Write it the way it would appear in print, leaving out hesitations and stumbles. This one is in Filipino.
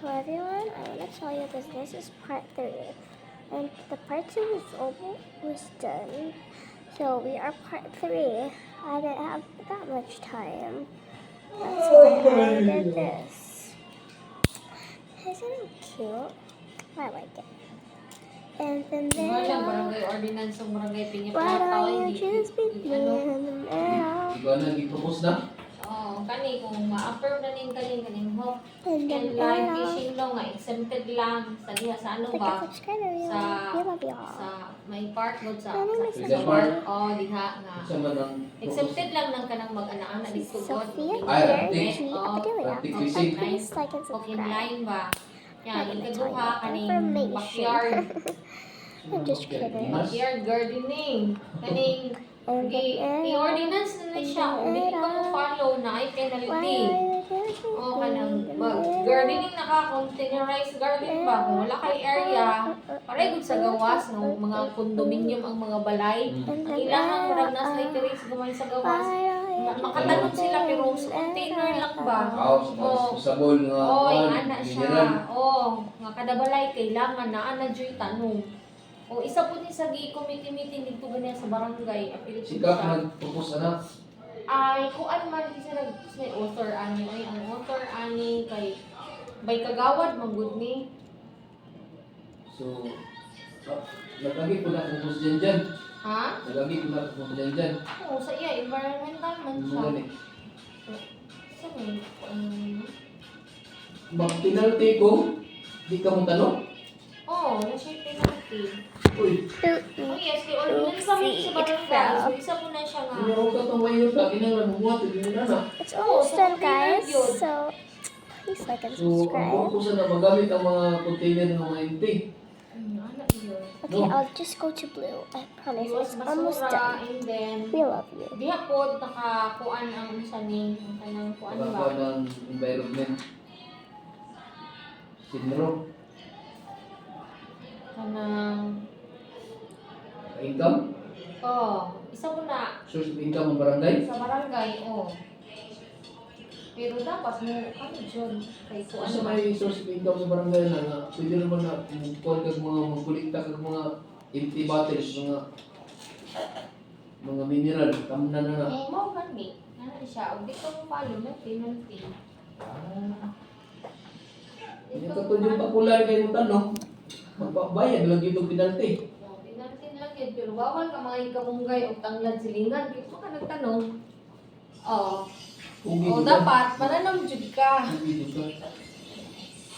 Hello everyone, I want to tell you this is part 3. And the part 2 was done. So we are part 3. I didn't have that much time. That's why I did this. Isn't it cute? I like it. And then Wala, barangay ordinance ng barangay why Piñaplata. don't you just be me in the middle? Ikaw na, i-propose na? Oo, kani kung ma-approve na kaning hook And then and live fishing law nga exempted lang sa diha sa ano click ba? the subscribe area. Sa- We love y'all. Sa may part mo sa My name is Sa Sophia. part? oh, diha nga. Sa man ang Exempted lang ng kanang mag-ana-ana dito God. Sophia Ay, Claire ate. G. Apadilla. Ate And Chrissy. please like and Okay, subscribe. line ba? Yan, I'm gonna ikaduha tell you kaning information. backyard. I'm just kidding. Backyard gardening. Kaning And i-ordinance na siya. Kung hindi ka mo follow na ay penalty. O kanang gardening na ka, containerized garden ba? Kung wala kay area, paray gud sa gawas ng mga condominium ang mga balay. Ang ilahang murag nas literis gamay sa gawas. Makatanong sila pero sa container lang ba? sa bol nga. Oy, kuwan, ana mineral. siya. Oh, nga kada balay kailangan na ana joy tanong. O isa po din sa committee meeting dito ganyan sa barangay. Apilit Sika siya. nag-propose na. Ay, kuan man kasi may author ani ay ang author ani kay by kagawad manggod ni. So, nagagi ko na propose dyan. Ha? Nagagi ko na propose dyan. Oo, sa iya environmental man Ano siya. gani? Sa may Mag-penalty ko, di ka mong tanong? oh, na siya penalty. Uy, Oh yes, kay ordinance kami sa barangay. So isa po na siya nga. hindi ka itong mayo ka, kinang mabuhat, hindi na na. It's almost done, guys. So please like and So, ang subscribe. purpose na magamit ang mga container ng mga MP. Ano yun? Okay, I'll just go to blue. I promise Iwas it's almost basura done. and then We love you. diha po nakakuan ang isa ni ang kanang kuan ba? Pagkakuha ng environment. Sinro, Kanang income, isa mo na source of income ng barangay. sa barangay, Pero dapat mo, ano dyan, kay kuan Kasi ba? may source of income sa barangay na pwede naman na kuha kag mga magkulikta kag mga empty bottles, mga mineral, kamna na na. Mao gani. Ano siya, og di ko mo follow may penalty. Hindi ka to yung popular kayo mo tanong, magpabayad lang yung penalty. Penalty lang yun, pero bawal ka mga ikamunggay o tanglad silingan. Kaya ka nagtanong. Ugi O ka. dapat, mananam jud ka. Ugi ka.